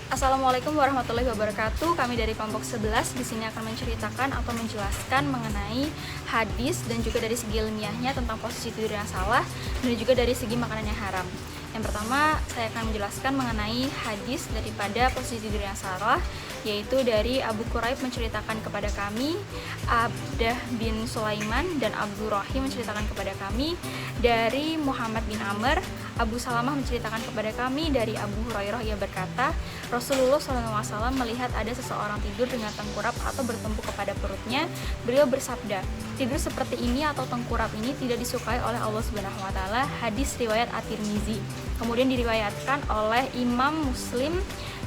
Assalamualaikum warahmatullahi wabarakatuh. Kami dari kelompok 11 di sini akan menceritakan atau menjelaskan mengenai hadis dan juga dari segi ilmiahnya tentang posisi tidur yang salah dan juga dari segi makanan yang haram. Yang pertama, saya akan menjelaskan mengenai hadis daripada posisi tidur yang salah, yaitu dari Abu Quraib menceritakan kepada kami, Abdah bin Sulaiman dan Abdurrahim menceritakan kepada kami, dari Muhammad bin Amr, Abu Salamah menceritakan kepada kami dari Abu Hurairah, ia berkata, Rasulullah SAW melihat ada seseorang tidur dengan tengkurap atau bertumpu kepada perutnya. Beliau bersabda, tidur seperti ini atau tengkurap ini tidak disukai oleh Allah Subhanahu wa taala. Hadis riwayat At-Tirmizi. Kemudian diriwayatkan oleh Imam Muslim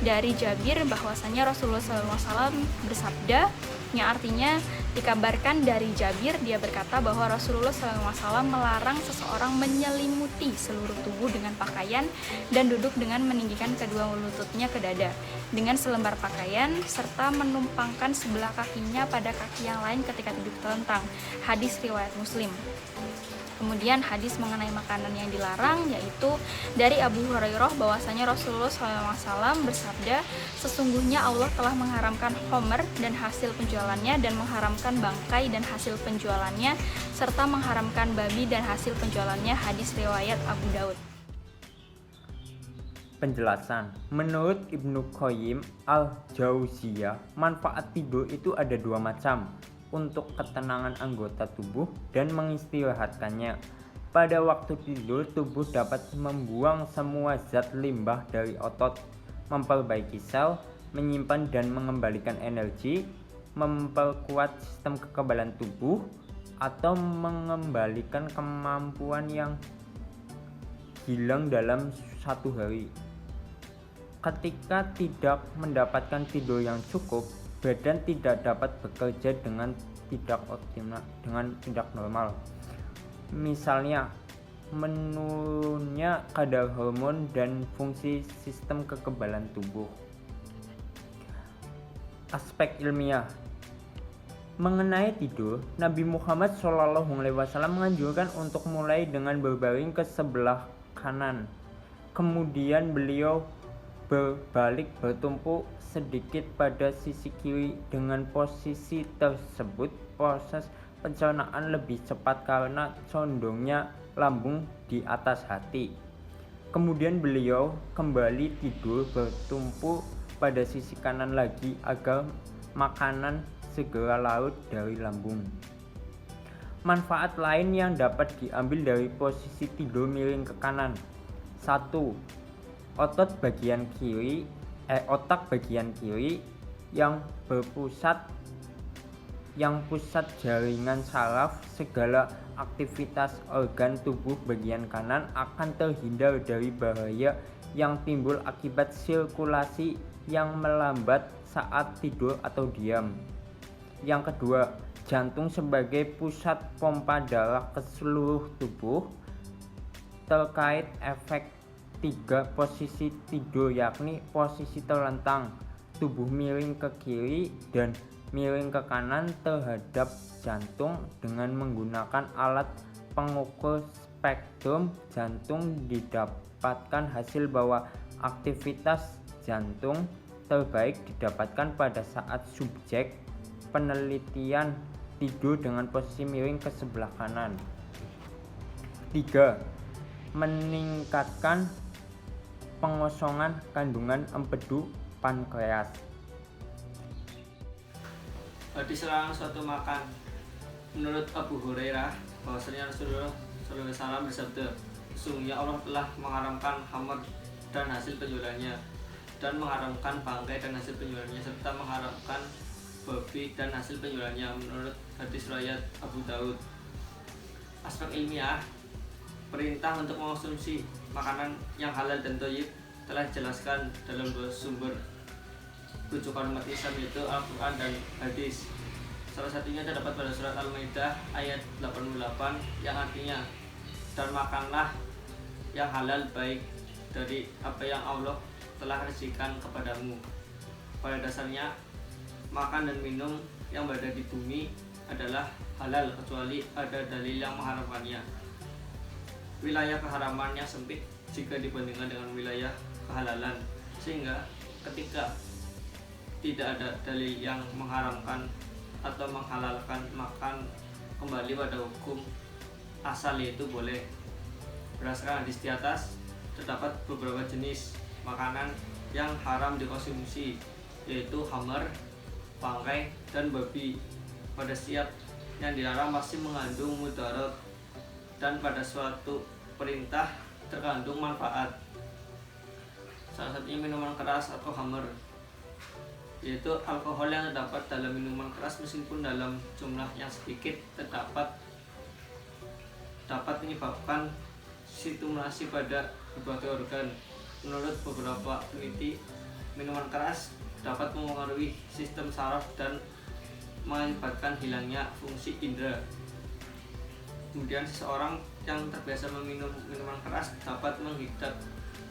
dari Jabir bahwasanya Rasulullah SAW bersabda, yang artinya dikabarkan dari Jabir, dia berkata bahwa Rasulullah SAW melarang seseorang menyelimuti seluruh tubuh dengan pakaian dan duduk dengan meninggikan kedua lututnya ke dada dengan selembar pakaian serta menumpangkan sebelah kakinya pada kaki yang lain ketika duduk telentang. Hadis riwayat Muslim. Kemudian hadis mengenai makanan yang dilarang, yaitu dari Abu Hurairah bahwasanya Rasulullah SAW bersabda, sesungguhnya Allah telah mengharamkan homer dan hasil penjualannya, dan mengharamkan bangkai dan hasil penjualannya, serta mengharamkan babi dan hasil penjualannya. Hadis riwayat Abu Daud. Penjelasan. Menurut Ibnu Qayyim al-Jauziyah, manfaat tidur itu ada dua macam, untuk ketenangan anggota tubuh dan mengistirahatkannya. Pada waktu tidur, tubuh dapat membuang semua zat limbah dari otot, memperbaiki sel, menyimpan dan mengembalikan energi, memperkuat sistem kekebalan tubuh, atau mengembalikan kemampuan yang hilang dalam satu hari. Ketika tidak mendapatkan tidur yang cukup, badan tidak dapat bekerja dengan tidak optimal, dengan tidak normal. Misalnya, menurunnya kadar hormon dan fungsi sistem kekebalan tubuh. Aspek ilmiah mengenai tidur, Nabi Muhammad SAW menganjurkan untuk mulai dengan berbaring ke sebelah kanan. Kemudian beliau berbalik bertumpu sedikit pada sisi kiri. Dengan posisi tersebut, proses pencernaan lebih cepat karena condongnya lambung di atas hati. Kemudian beliau kembali tidur bertumpu pada sisi kanan lagi agar makanan segera larut dari lambung. Manfaat lain yang dapat diambil dari posisi tidur miring ke kanan. 1. Otak bagian kiri yang pusat jaringan saraf, segala aktivitas organ tubuh bagian kanan akan terhindar dari bahaya yang timbul akibat sirkulasi yang melambat saat tidur atau diam. Yang kedua, jantung sebagai pusat pompa darah ke seluruh tubuh. Terkait efek 3 posisi tidur, yakni posisi terlentang, tubuh miring ke kiri dan miring ke kanan terhadap jantung. Dengan menggunakan alat pengukur spektrum jantung didapatkan hasil bahwa aktivitas jantung terbaik didapatkan pada saat subjek penelitian tidur dengan posisi miring ke sebelah kanan. 3. Meningkatkan pengosongan kandungan empedu pankreas. Hadis larang suatu makan. Menurut Abu Hurairah bahwasanya Rasulullah SAW bersabda, sesungguhnya Allah telah mengharamkan khamr dan hasil penjualannya, dan mengharamkan bangkai dan hasil penjualannya, serta mengharamkan babi dan hasil penjualannya. Menurut hadis riwayat Abu Daud. Aspek ilmiah, perintah untuk mengonsumsi makanan yang halal dan thayyib telah dijelaskan dalam dua sumber rujukan umat Islam, yaitu Al-Quran dan hadis. Salah satunya terdapat pada surat Al-Maidah ayat 88 yang artinya, dan makanlah yang halal baik dari apa yang Allah telah rezekikan kepadamu. Pada dasarnya, makan dan minum yang berada di bumi adalah halal kecuali ada dalil yang mengharamkannya. Wilayah keharamannya sempit jika dibandingkan dengan wilayah kehalalan, sehingga ketika tidak ada dalil yang mengharamkan atau menghalalkan, makan kembali pada hukum asal, yaitu boleh. Berdasarkan hadis di atas, terdapat beberapa jenis makanan yang haram dikonsumsi, yaitu hammer, bangkai, dan babi. Pada setiap yang dilarang pasti mengandung mudarat, dan pada suatu perintah terkandung manfaat. Salah satunya minuman keras atau hammer, yaitu alkohol yang terdapat dalam minuman keras meskipun dalam jumlah yang sedikit dapat menyebabkan stimulasi pada berbagai organ. Menurut beberapa peneliti, minuman keras dapat mempengaruhi sistem saraf dan mengakibatkan hilangnya fungsi indera. Kemudian seseorang yang terbiasa meminum minuman keras dapat mengidap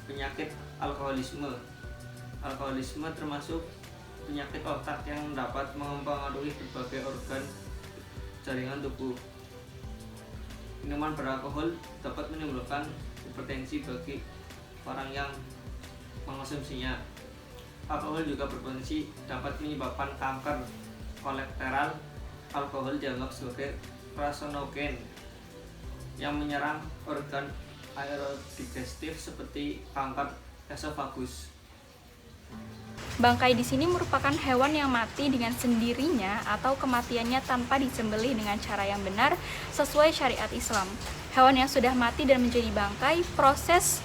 penyakit alkoholisme. Alkoholisme termasuk penyakit otak yang dapat mempengaruhi berbagai organ jaringan tubuh. Minuman beralkohol dapat menimbulkan hipertensi bagi orang yang mengonsumsinya. Alkohol juga berpotensi dapat menyebabkan kanker kolateral. Alkohol dianggap sebagai karsinogen yang menyerang organ aerodigestif seperti kanker esofagus. Bangkai di sini merupakan hewan yang mati dengan sendirinya atau kematiannya tanpa disembelih dengan cara yang benar sesuai syariat Islam. Hewan yang sudah mati dan menjadi bangkai, proses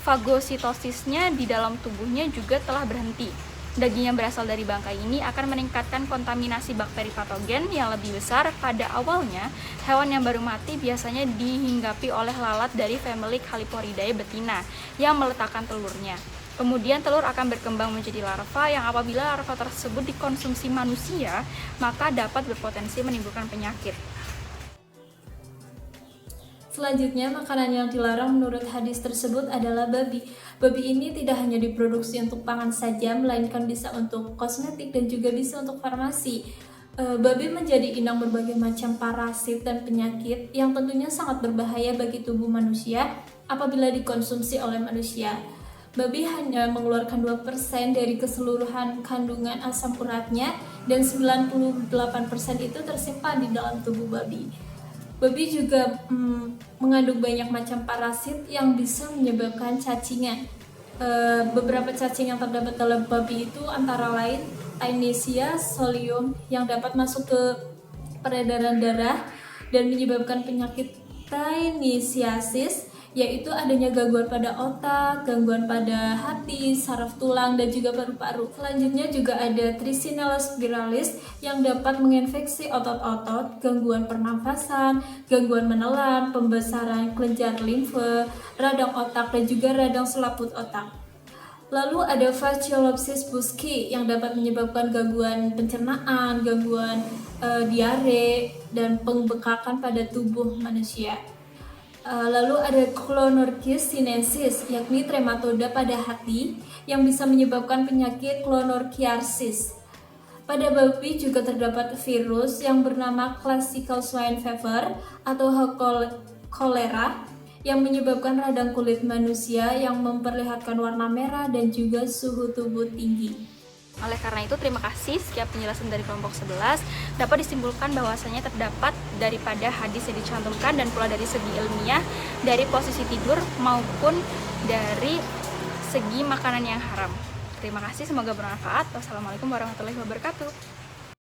fagositosisnya di dalam tubuhnya juga telah berhenti. Daging yang berasal dari bangkai ini akan meningkatkan kontaminasi bakteri patogen yang lebih besar. Pada awalnya, hewan yang baru mati biasanya dihinggapi oleh lalat dari famili Caliporidae betina yang meletakkan telurnya. Kemudian telur akan berkembang menjadi larva yang apabila larva tersebut dikonsumsi manusia, maka dapat berpotensi menimbulkan penyakit. Selanjutnya, makanan yang dilarang menurut hadis tersebut adalah babi. Babi ini tidak hanya diproduksi untuk pangan saja, melainkan bisa untuk kosmetik dan juga bisa untuk farmasi. Babi menjadi inang berbagai macam parasit dan penyakit yang tentunya sangat berbahaya bagi tubuh manusia apabila dikonsumsi oleh manusia. Babi hanya mengeluarkan 2% dari keseluruhan kandungan asam uratnya dan 98% itu tersimpan di dalam tubuh babi. Babi juga mengandung banyak macam parasit yang bisa menyebabkan cacingan. Beberapa cacing yang terdapat dalam babi itu antara lain Taenicia solium yang dapat masuk ke peredaran darah dan menyebabkan penyakit Taenisiasis, yaitu adanya gangguan pada otak, gangguan pada hati, saraf tulang, dan juga paru-paru. Selanjutnya juga ada Trichinella spiralis yang dapat menginfeksi otot-otot, gangguan pernafasan, gangguan menelan, pembesaran kelenjar limfe, radang otak, dan juga radang selaput otak. Lalu ada Fasciolopsis buski yang dapat menyebabkan gangguan pencernaan, gangguan diare, dan pembekakan pada tubuh manusia. Lalu ada Clonorchis sinensis, yakni trematoda pada hati yang bisa menyebabkan penyakit clonorchiasis. Pada babi juga terdapat virus yang bernama classical swine fever atau kolera yang menyebabkan radang kulit manusia yang memperlihatkan warna merah dan juga suhu tubuh tinggi. Oleh karena itu, terima kasih. Sekian penjelasan dari kelompok 11. Dapat disimpulkan bahwasanya terdapat daripada hadis yang dicantumkan dan pula dari segi ilmiah, dari posisi tidur maupun dari segi makanan yang haram. Terima kasih, semoga bermanfaat. Wassalamualaikum warahmatullahi wabarakatuh.